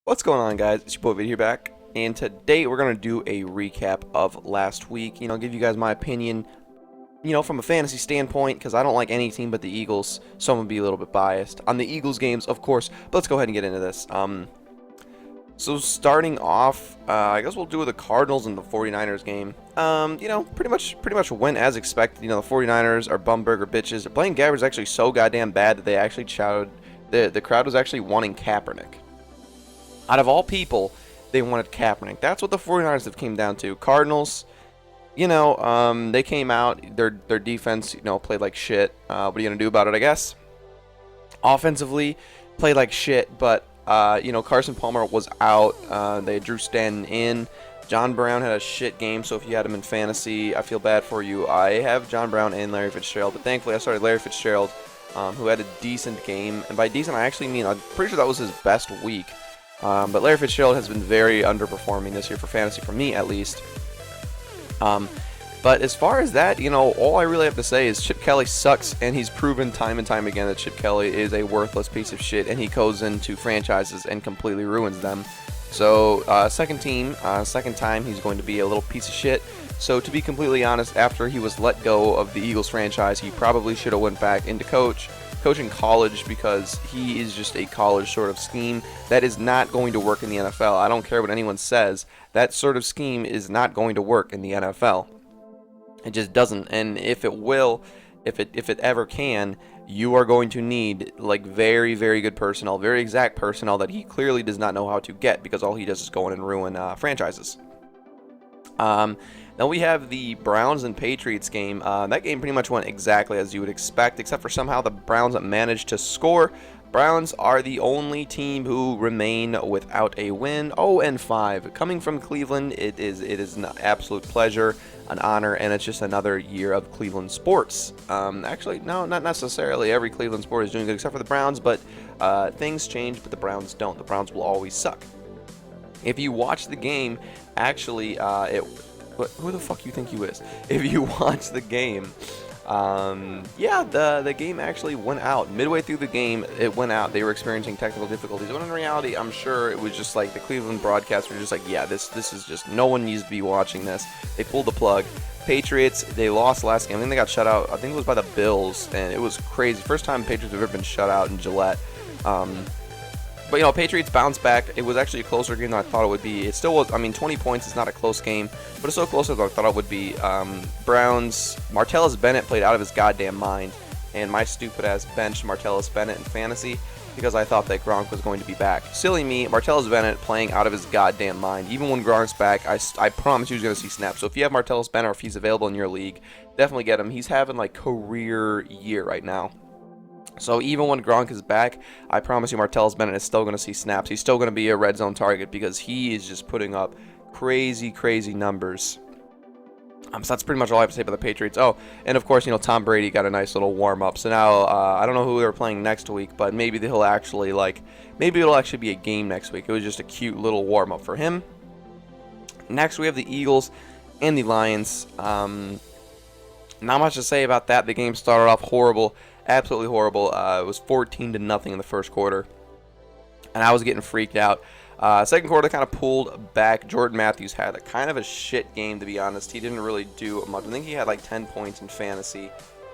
What's going on, guys? It's your boy Vid here back, and today we're gonna do a recap of last week. Give you guys my opinion. From a fantasy standpoint, because I don't like any team but the Eagles, so I'm gonna be a little bit biased on the Eagles games, of course. But let's go ahead and get into this. So starting off, I guess we'll do the Cardinals and the 49ers game. Pretty much went as expected. The 49ers are bumburger bitches. Blaine Gabber's actually so goddamn bad that they actually shouted. The crowd was actually wanting Kaepernick. Out of all people, they wanted Kaepernick. That's what the 49ers have came down to. Cardinals, they came out. Their defense, played like shit. What are you going to do about it, I guess? Offensively, played like shit, but, Carson Palmer was out. They drew Stanton in. John Brown had a shit game, so if you had him in fantasy, I feel bad for you. I have John Brown and Larry Fitzgerald, but thankfully I started Larry Fitzgerald, who had a decent game. And by decent, I actually mean, I'm pretty sure that was his best week. But Larry Fitzgerald has been very underperforming this year for fantasy, for me at least. But as far as that, all I really have to say is Chip Kelly sucks, and he's proven time and time again that Chip Kelly is a worthless piece of shit, and he goes into franchises and completely ruins them. So, second time he's going to be a little piece of shit. So, to be completely honest, after he was let go of the Eagles franchise, he probably should have went back into coaching college, because he is just a college sort of scheme that is not going to work in the NFL. I don't care what anyone says. That sort of scheme is not going to work in the NFL. It just doesn't. And if it will, if it ever can, you are going to need like very, very good personnel, very exact personnel that he clearly does not know how to get, because all he does is go in and ruin franchises. Then we have the Browns and Patriots game. That game pretty much went exactly as you would expect, except for somehow the Browns managed to score. Browns are the only team who remain without a win. 0-5. Coming from Cleveland, it is an absolute pleasure, an honor, and it's just another year of Cleveland sports. Actually, no, not necessarily. Every Cleveland sport is doing good except for the Browns, but things change, but the Browns don't. The Browns will always suck. If you watch the game, actually, who the fuck you think you is? If you watch the game, the game actually went out. Midway through the game, it went out. They were experiencing technical difficulties. When in reality, I'm sure it was just like the Cleveland broadcast were just like, yeah, this is just, no one needs to be watching this. They pulled the plug. Patriots, they lost last game. I think they got shut out. I think it was by the Bills, and it was crazy. First time Patriots have ever been shut out in Gillette. But, Patriots bounced back. It was actually a closer game than I thought it would be. It still was, 20 points is not a close game, but it's so closer than I thought it would be. Browns, Martellus Bennett played out of his goddamn mind, and my stupid ass benched Martellus Bennett in fantasy because I thought that Gronk was going to be back. Silly me, Martellus Bennett playing out of his goddamn mind. Even when Gronk's back, I promise you he's going to see snaps. So if you have Martellus Bennett, or if he's available in your league, definitely get him. He's having, career year right now. So even when Gronk is back, I promise you Martellus Bennett is still going to see snaps. He's still going to be a red zone target because he is just putting up crazy, crazy numbers. So that's pretty much all I have to say about the Patriots. Oh, and of course, Tom Brady got a nice little warm-up. So now, I don't know who they're playing next week, but maybe he'll actually, maybe it'll actually be a game next week. It was just a cute little warm-up for him. Next, we have the Eagles and the Lions. Not much to say about that. The game started off horrible. Absolutely horrible. It was 14-0 in the first quarter, and I was getting freaked out. Second quarter kind of pulled back. Jordan Matthews had a kind of a shit game, to be honest. He didn't really do much. I think he had 10 points in fantasy.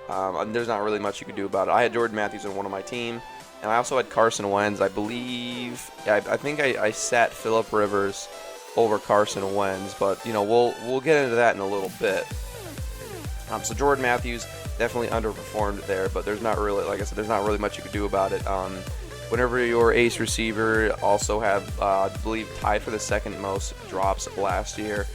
There's not really much you could do about it. I had Jordan Matthews on one of my team, and I also had Carson Wentz. I believe, I think I sat Phillip Rivers over Carson Wentz, but we'll get into that in a little bit. So Jordan Matthews definitely underperformed there, but there's not really, like I said, there's not really much you could do about it. Whenever your ace receiver also have, I believe, tied for the second most drops last year,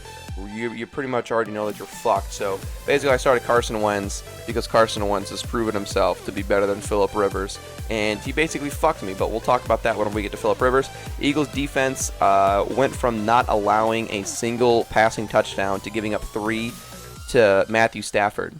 you pretty much already know that you're fucked. So basically, I started Carson Wentz because Carson Wentz has proven himself to be better than Phillip Rivers, and he basically fucked me. But we'll talk about that when we get to Phillip Rivers. Eagles defense went from not allowing a single passing touchdown to giving up 3 to Matthew Stafford.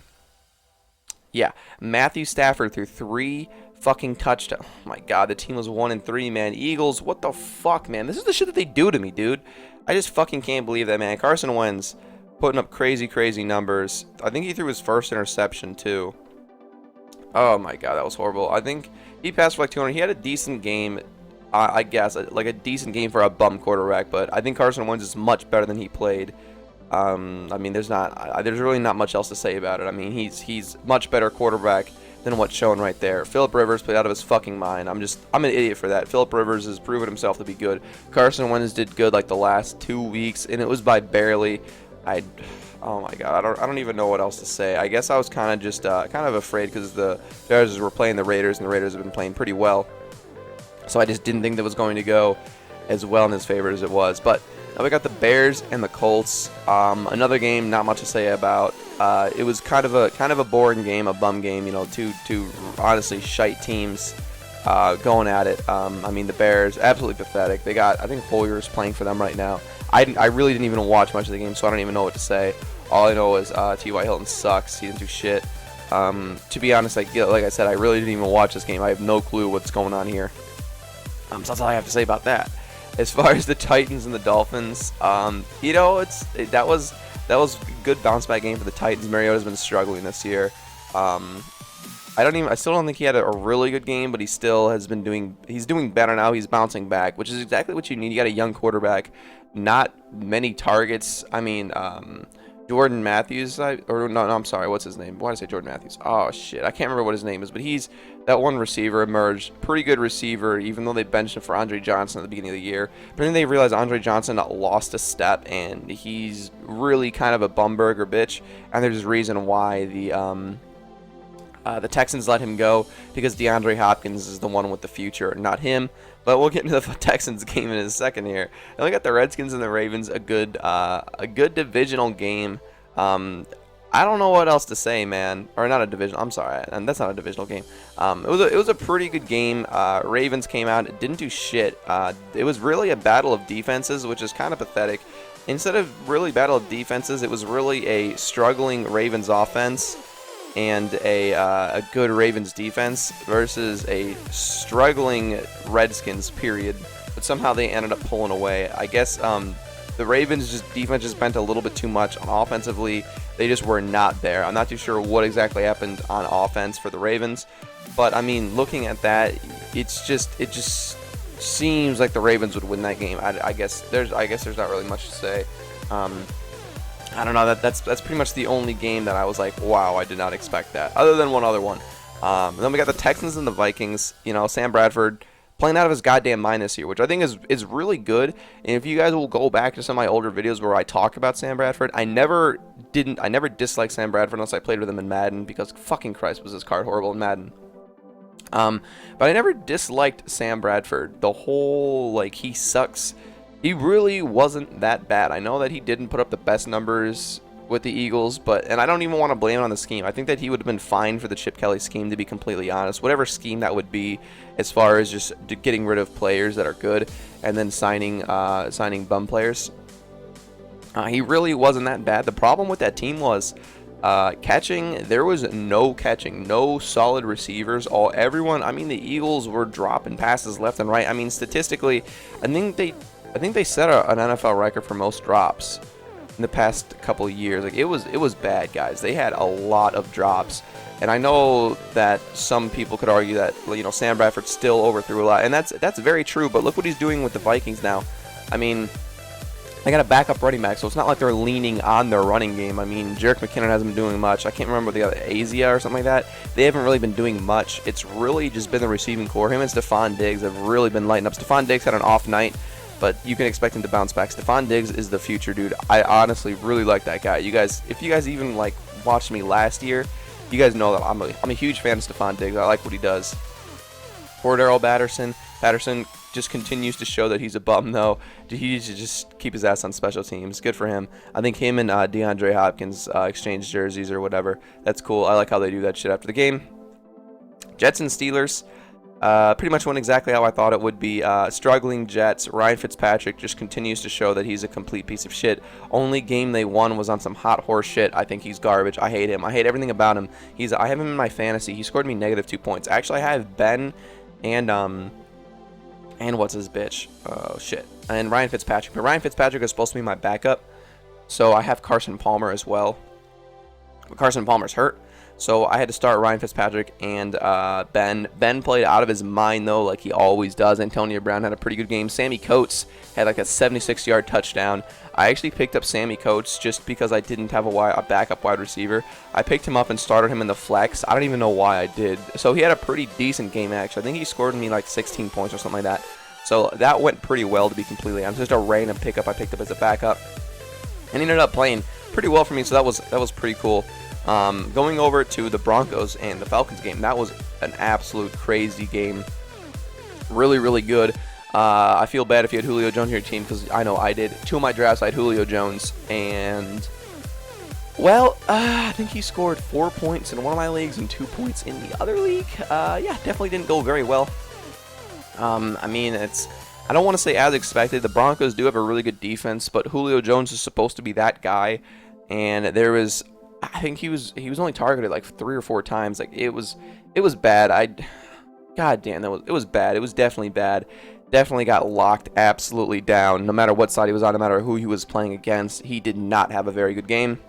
Yeah, Matthew Stafford threw 3 fucking touchdowns. Oh my god, the team was 1-3, man. Eagles, what the fuck, man? This is the shit that they do to me, dude. I just fucking can't believe that, man. Carson Wentz putting up crazy, crazy numbers. I think he threw his first interception, too. Oh my god, that was horrible. I think he passed for 200. He had a decent game. I guess, like a decent game for a bum quarterback. But I think Carson Wentz is much better than he played. I mean, there's really not much else to say about it. I mean, he's much better quarterback than what's shown right there. Phillip Rivers played out of his fucking mind. I'm an idiot for that. Phillip Rivers has proven himself to be good. Carson Wentz did good like the last 2 weeks, and it was by barely. Oh my god, I don't even know what else to say. I guess I was kind of afraid because the Bears were playing the Raiders, and the Raiders have been playing pretty well. So I just didn't think that was going to go as well in his favor as it was. But now we got the Bears and the Colts. Another game, not much to say about. It was kind of a boring game, a bum game. You know, two honestly shite teams going at it. I mean, the Bears absolutely pathetic. I think Hoyer's playing for them right now. I really didn't even watch much of the game, so I don't even know what to say. All I know is T.Y. Hilton sucks. He didn't do shit. To be honest, like I said, I really didn't even watch this game. I have no clue what's going on here. So that's all I have to say about that. As far as the Titans and the Dolphins, you know, that was a good bounce back game for the Titans. Mariota's been struggling this year. I still don't think he had a really good game, but he's doing better now. He's bouncing back, which is exactly what you need. You got a young quarterback, not many targets. I mean, Jordan Matthews, I'm sorry, what's his name? Why did I say Jordan Matthews? Oh shit, I can't remember what his name is, but he's that one receiver emerged, pretty good receiver, even though they benched him for Andre Johnson at the beginning of the year. But then they realized Andre Johnson lost a step, and he's really kind of a bumburger bitch. And there's a reason why the Texans let him go, because DeAndre Hopkins is the one with the future, not him. But we'll get into the Texans game in a second here. And we got the Redskins and the Ravens, a good divisional game. I don't know what else to say, man. Or not a division. I'm sorry, and that's not a divisional game. It was a pretty good game. Ravens came out, didn't do shit. It was really a battle of defenses, which is kind of pathetic. Instead of really battle of defenses, it was really a struggling Ravens offense and a good Ravens defense versus a struggling Redskins, period. But somehow they ended up pulling away. I guess the Ravens' defense just bent a little bit too much. Offensively, they just were not there. I'm not too sure what exactly happened on offense for the Ravens. But, I mean, looking at that, it just seems like the Ravens would win that game. I guess there's not really much to say. I don't know. That's pretty much the only game that I was like, wow, I did not expect that. Other than one other one. Then we got the Texans and the Vikings. You know, Sam Bradford playing out of his goddamn mind this year, which I think is really good. And if you guys will go back to some of my older videos where I talk about Sam Bradford, I never disliked Sam Bradford unless I played with him in Madden, because fucking Christ was his card horrible in Madden. But I never disliked Sam Bradford. The whole, like, he sucks. He really wasn't that bad. I know that he didn't put up the best numbers with the Eagles, and I don't even want to blame it on the scheme. I think that he would have been fine for the Chip Kelly scheme, to be completely honest. Whatever scheme that would be, as far as just getting rid of players that are good and then signing bum players. He really wasn't that bad. The problem with that team was catching. There was no catching, no solid receivers. I mean, the Eagles were dropping passes left and right. I mean, statistically, I think they set an NFL record for most drops in the past couple of years. Like, it was bad, guys. They had a lot of drops, and I know that some people could argue that, you know, Sam Bradford still overthrew a lot, and that's very true. But look what he's doing with the Vikings now. I mean, they got a backup running back, so it's not like they're leaning on their running game. I mean, Jerick McKinnon hasn't been doing much. I can't remember the other, Asia or something like that. They haven't really been doing much. It's really just been the receiving core. Him and Stephon Diggs have really been lighting up. Stephon Diggs had an off night, but you can expect him to bounce back. Stephon Diggs is the future, dude. I honestly really like that guy. If you guys even like watched me last year, you guys know that I'm a huge fan of Stephon Diggs. I like what he does. Cordero Patterson just continues to show that he's a bum, though. He needs to just keep his ass on special teams. Good for him. I think him and DeAndre Hopkins exchange jerseys or whatever. That's cool. I like how they do that shit after the game. Jets and Steelers. Pretty much went exactly how I thought it would be. Struggling Jets. Ryan Fitzpatrick just continues to show that he's a complete piece of shit. Only game they won was on some hot horse shit. I think he's garbage. I hate him. I hate everything about him. I have him in my fantasy. He scored me -2 points. Actually, I have Ben and what's his bitch? Oh, shit. And Ryan Fitzpatrick. But Ryan Fitzpatrick is supposed to be my backup, so I have Carson Palmer as well. But Carson Palmer's hurt. So I had to start Ryan Fitzpatrick and Ben. Ben played out of his mind, though, like he always does. Antonio Brown had a pretty good game. Sammy Coates had like a 76-yard touchdown. I actually picked up Sammy Coates just because I didn't have a backup wide receiver. I picked him up and started him in the flex. I don't even know why I did. So he had a pretty decent game, actually. I think he scored me like 16 points or something like that. So that went pretty well, to be completely honest. Just a random pickup I picked up as a backup. And he ended up playing pretty well for me, so that was pretty cool. Going over to the Broncos and the Falcons game, that was an absolute crazy game. Really, really good. I feel bad if you had Julio Jones on your team, because I know I did. 2 of my drafts, I had Julio Jones, and, well, I think he scored 4 points in one of my leagues and 2 points in the other league. Yeah, definitely didn't go very well. I mean, I don't want to say as expected. The Broncos do have a really good defense, but Julio Jones is supposed to be that guy, and I think he was only targeted like 3 or 4 times. Like it was bad. God damn, it was bad. It was definitely bad. Definitely got locked absolutely down. No matter what side he was on, no matter who he was playing against, he did not have a very good game.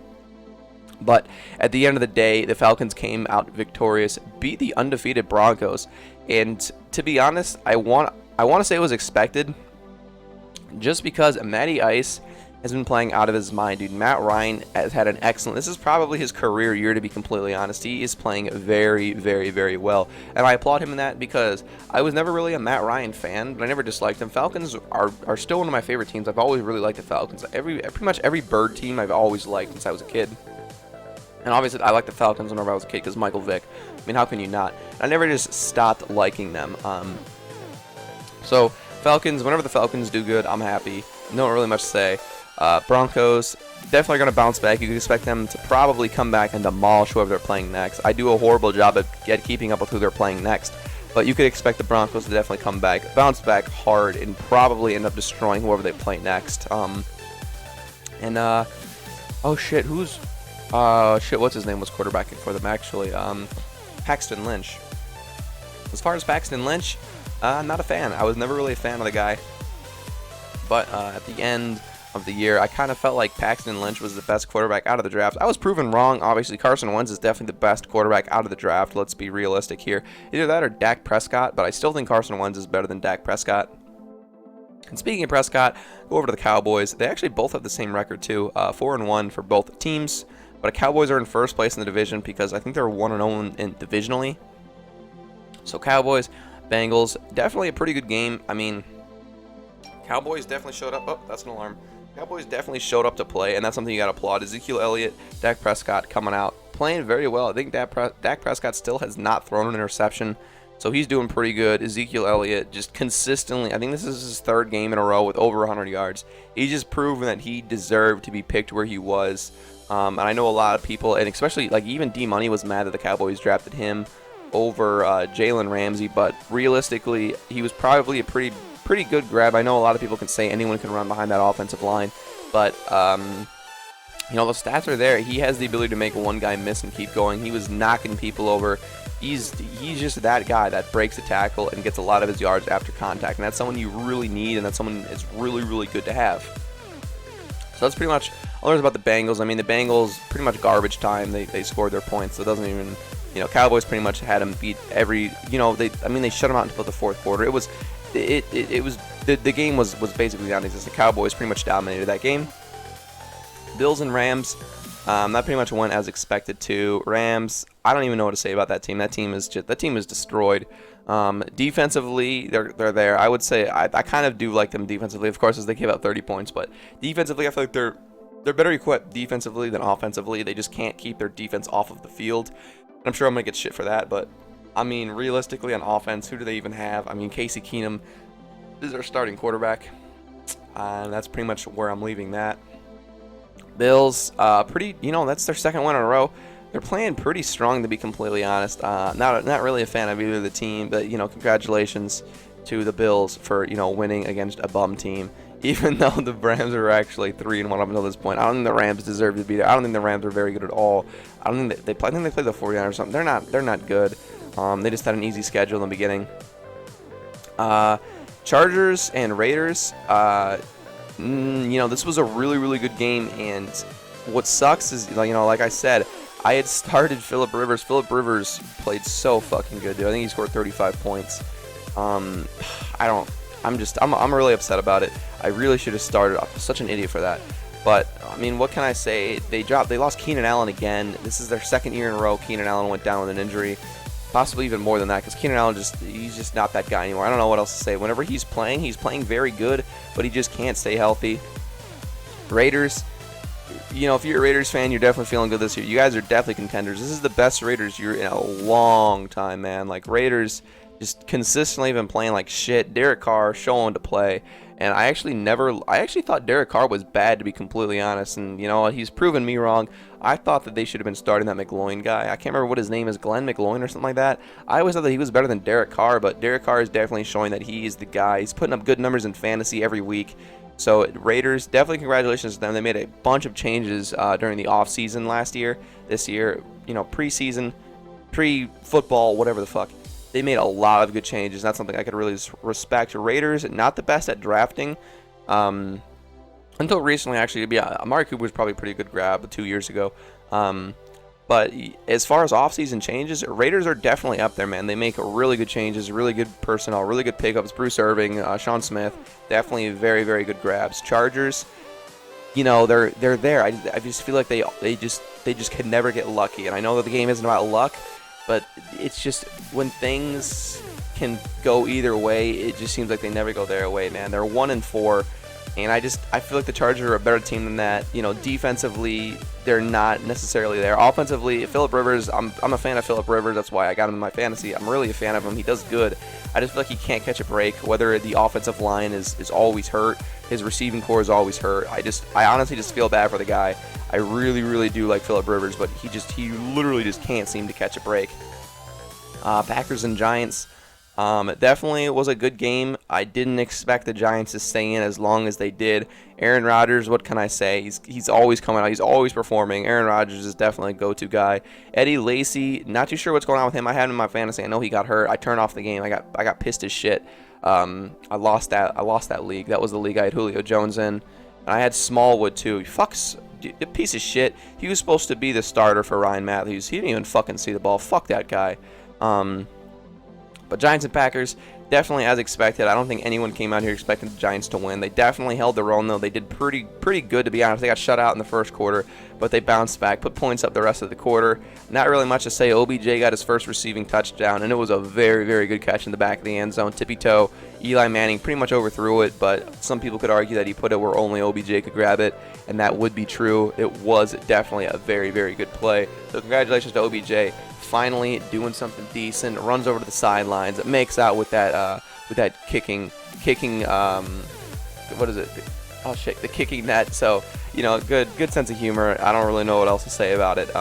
But at the end of the day, the Falcons came out victorious, beat the undefeated Broncos, and to be honest, I want to say it was expected, just because Matty Ice has been playing out of his mind, dude. Matt Ryan has had an excellent, this is probably his career year, to be completely honest. He is playing very, very, very well, and I applaud him in that, because I was never really a Matt Ryan fan, but I never disliked him. Falcons are still one of my favorite teams. I've always really liked the Falcons. Pretty much every Bird team I've always liked since I was a kid. And obviously, I liked the Falcons whenever I was a kid, because Michael Vick. I mean, how can you not? I never just stopped liking them. So, Falcons, whenever the Falcons do good, I'm happy. No really much to say. Broncos, definitely going to bounce back. You can expect them to probably come back and demolish whoever they're playing next. I do a horrible job at keeping up with who they're playing next. But you could expect the Broncos to definitely come back, bounce back hard, and probably end up destroying whoever they play next. Oh shit, what's his name was quarterbacking for them, actually? Paxton Lynch. As far as Paxton Lynch, I'm not a fan. I was never really a fan of the guy. But at the end of the year, I kind of felt like Paxton Lynch was the best quarterback out of the draft. I was proven wrong. Obviously, Carson Wentz is definitely the best quarterback out of the draft. Let's be realistic here. Either that or Dak Prescott, but I still think Carson Wentz is better than Dak Prescott. And speaking of Prescott, go over to the Cowboys. They actually both have the same record, too. 4-1 for both teams. But the Cowboys are in first place in the division because I think they're 1-0 in divisionally. So Cowboys, Bengals, definitely a pretty good game. I mean, Cowboys definitely showed up. Oh, that's an alarm. Cowboys definitely showed up to play, and that's something you got to applaud. Ezekiel Elliott, Dak Prescott coming out, playing very well. I think Dak Prescott still has not thrown an interception, so he's doing pretty good. Ezekiel Elliott just consistently, I think this is his 3rd game in a row with over 100 yards. He's just proven that he deserved to be picked where he was. And I know a lot of people, and especially like even D-Money was mad that the Cowboys drafted him over Jalen Ramsey, but realistically, he was probably a pretty good grab. I know a lot of people can say anyone can run behind that offensive line, but you know, the stats are there. He has the ability to make one guy miss and keep going. He was knocking people over. He's just that guy that breaks a tackle and gets a lot of his yards after contact, and that's someone you really need, and that's someone that's really, really good to have. So that's pretty much all there is about the Bengals. I mean, the Bengals, pretty much garbage time. They scored their points, so it doesn't even, you know, Cowboys pretty much had them beat every, you know, they shut them out until the 4th quarter. It was the game was basically non-existent. Cowboys pretty much dominated that game. Bills and Rams, that pretty much went as expected too. Rams, I don't even know what to say about that team. That team is destroyed. Defensively, they're there. I would say I kind of do like them defensively, of course, as they give up 30 points. But defensively, I feel like they're better equipped defensively than offensively. They just can't keep their defense off of the field. I'm sure I'm gonna get shit for that, but I mean, realistically, on offense, who do they even have? I mean, Casey Keenum is their starting quarterback. That's pretty much where I'm leaving that. Bills, pretty, you know, that's their 2nd win in a row. They're playing pretty strong, to be completely honest. Not really a fan of either of the team, but, you know, congratulations to the Bills for, you know, winning against a bum team. Even though the Rams are actually 3-1 up until this point, I don't think the Rams deserve to be there. I don't think the Rams are very good at all. I don't think I think they played the 49ers or something. They're not good. They just had an easy schedule in the beginning. Chargers and Raiders. You know, this was a really, really good game, and what sucks is, you know, like I said, I had started Phillip Rivers. Phillip Rivers played so fucking good, dude. I think he scored 35 points. I'm really upset about it. I really should have started. I'm such an idiot for that. But I mean, what can I say? They lost Keenan Allen again. This is their second year in a row. Keenan Allen went down with an injury, possibly even more than that, because Keenan Allen he's just not that guy anymore. I don't know what else to say. Whenever he's playing very good, but he just can't stay healthy. Raiders, you know, if you're a Raiders fan, you're definitely feeling good this year. You guys are definitely contenders. This is the best Raiders year in a long time, man. Like, Raiders just consistently been playing like shit. Derek Carr showing to play. And I actually thought Derek Carr was bad, to be completely honest. And you know what? He's proven me wrong. I thought that they should have been starting that McLaurin guy. I can't remember what his name is, Glenn McLaurin or something like that. I always thought that he was better than Derek Carr, but Derek Carr is definitely showing that he is the guy. He's putting up good numbers in fantasy every week. So Raiders, definitely congratulations to them. They made a bunch of changes during the offseason last year. This year, you know, preseason, pre-football, whatever the fuck. They made a lot of good changes. That's something I could really respect. Raiders, not the best at drafting. Until recently, actually. Yeah, Amari Cooper was probably a pretty good grab 2 years ago. But as far as offseason changes, Raiders are definitely up there, man. They make really good changes, really good personnel, really good pickups. Bruce Irving, Sean Smith, definitely very, very good grabs. Chargers, you know, they're there. I just feel like they just can never get lucky. And I know that the game isn't about luck, but it's just when things can go either way, it just seems like they never go their way, man. They're 1-4, and I feel like the Chargers are a better team than that. You know, defensively, they're not necessarily there. Offensively, Phillip Rivers, I'm a fan of Phillip Rivers. That's why I got him in my fantasy. I'm really a fan of him. He does good. I just feel like he can't catch a break. Whether the offensive line is always hurt, his receiving core is always hurt. I honestly just feel bad for the guy. I really, really do like Phillip Rivers, but he literally just can't seem to catch a break. Packers and Giants. It definitely was a good game. I didn't expect the Giants to stay in as long as they did. Aaron Rodgers, what can I say? He's always coming out. He's always performing. Aaron Rodgers is definitely a go-to guy. Eddie Lacy, not too sure what's going on with him. I had him in my fantasy. I know he got hurt. I turned off the game. I got pissed as shit. I lost that league. That was the league I had Julio Jones in. And I had Smallwood too. Fucks. A piece of shit. He was supposed to be the starter for Ryan Matthews. He didn't even fucking see the ball. Fuck that guy. But Giants and Packers, definitely as expected. I don't think anyone came out here expecting the Giants to win. They definitely held their own, though. They did pretty good, to be honest. They got shut out in the first quarter, but they bounced back, put points up the rest of the quarter. Not really much to say. OBJ got his first receiving touchdown, and it was a very, very good catch in the back of the end zone. Tippy toe. Eli Manning pretty much overthrew it, but some people could argue that he put it where only OBJ could grab it, and that would be true. It was definitely a very, very good play. So congratulations to OBJ. Finally doing something decent. Runs over to the sidelines. It makes out with that kicking what is it? Oh shit, the kicking net. So, you know, good sense of humor. I don't really know what else to say about it.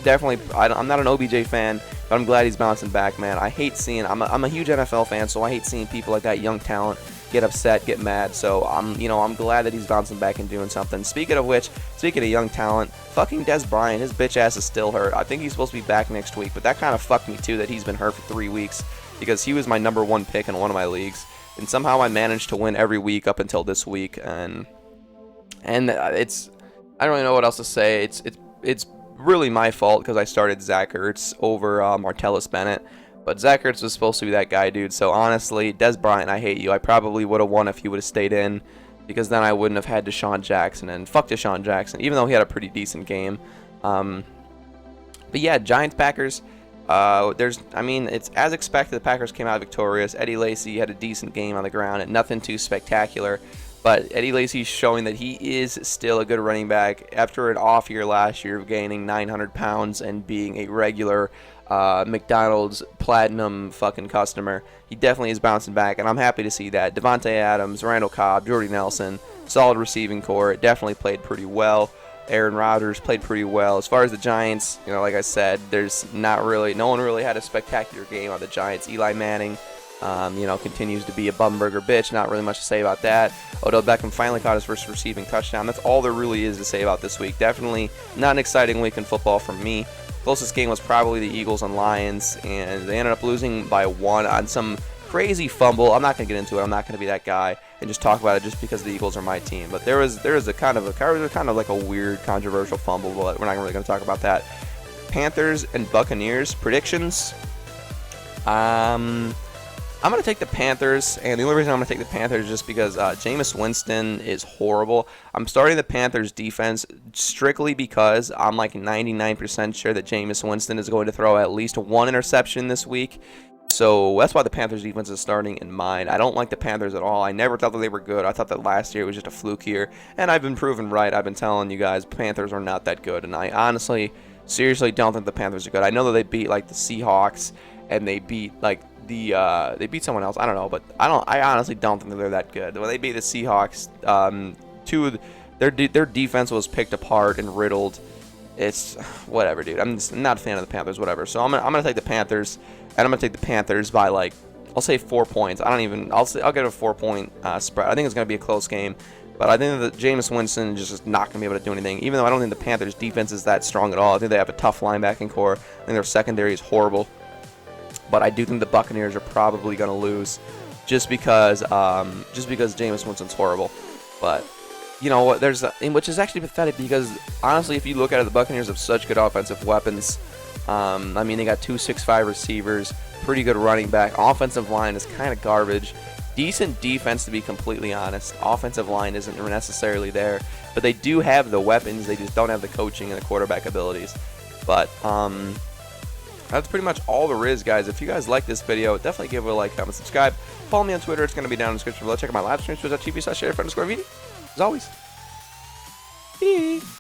Definitely, I'm not an OBJ fan, but I'm glad he's bouncing back, man. I hate seeing. I'm a huge NFL fan, so I hate seeing people like that, young talent, get upset, get mad. So I'm glad that he's bouncing back and doing something. Speaking of young talent, fucking Des Bryant, his bitch ass is still hurt. I think he's supposed to be back next week, but that kind of fucked me too that he's been hurt for 3 weeks, because he was my number one pick in one of my leagues, and somehow I managed to win every week up until this week, and it's, I don't really know what else to say. It's really my fault because I started Zach Ertz over Martellus Bennett. But Zach Ertz was supposed to be that guy, dude. So honestly, Des Bryant, I hate you. I probably would have won if he would have stayed in, because then I wouldn't have had Deshaun Jackson. And fuck Deshaun Jackson, even though he had a pretty decent game. But yeah, Giants Packers. It's as expected. The Packers came out victorious. Eddie Lacy had a decent game on the ground, and nothing too spectacular. But Eddie Lacy's showing that he is still a good running back after an off year last year of gaining 900 pounds and being a regular McDonald's platinum fucking customer. He definitely is bouncing back, and I'm happy to see that. Devontae Adams, Randall Cobb, Jordy Nelson, solid receiving core. Definitely played pretty well. Aaron Rodgers played pretty well. As far as the Giants, like I said, no one really had a spectacular game on the Giants. Eli Manning, continues to be a bumburger bitch. Not really much to say about that. Odell Beckham finally caught his first receiving touchdown. That's all there really is to say about this week. Definitely not an exciting week in football for me. Closest game was probably the Eagles and Lions, and they ended up losing by 1 on some crazy fumble. I'm not going to get into it. I'm not going to be that guy and just talk about it just because the Eagles are my team. But there was a kind of like a weird, controversial fumble, but we're not really going to talk about that. Panthers and Buccaneers predictions. I'm going to take the Panthers, and the only reason I'm going to take the Panthers is just because Jameis Winston is horrible. I'm starting the Panthers defense strictly because I'm like 99% sure that Jameis Winston is going to throw at least one interception this week. So that's why the Panthers defense is starting in mine. I don't like the Panthers at all. I never thought that they were good. I thought that last year was just a fluke year, and I've been proven right. I've been telling you guys Panthers are not that good, and I honestly, seriously don't think the Panthers are good. I know that they beat like the Seahawks, and they beat like they beat someone else. I don't know, but I honestly don't think that they're that good. When they beat the Seahawks, their defense was picked apart and riddled. It's whatever, dude. I'm just not a fan of the Panthers, whatever. So I'm gonna take the Panthers, and I'm gonna take the Panthers by like, I'll say 4 points. I'll get a 4-point spread. I think it's gonna be a close game, but I think that Jameis Winston is just not gonna be able to do anything. Even though I don't think the Panthers defense is that strong at all. I think they have a tough linebacking core. I think their secondary is horrible. But I do think the Buccaneers are probably going to lose just because Jameis Winston's horrible. But you know what? Which is actually pathetic because honestly, if you look at it, the Buccaneers have such good offensive weapons. I mean, they got 2 6'5" receivers, pretty good running back. Offensive line is kind of garbage. Decent defense, to be completely honest. Offensive line isn't necessarily there, but they do have the weapons. They just don't have the coaching and the quarterback abilities. But that's pretty much all there is, guys. If you guys like this video, definitely give it a like, comment, subscribe. Follow me on Twitter. It's going to be down in the description below. Check out my live streams, twitch.tv/sheriff_video. As always, peace.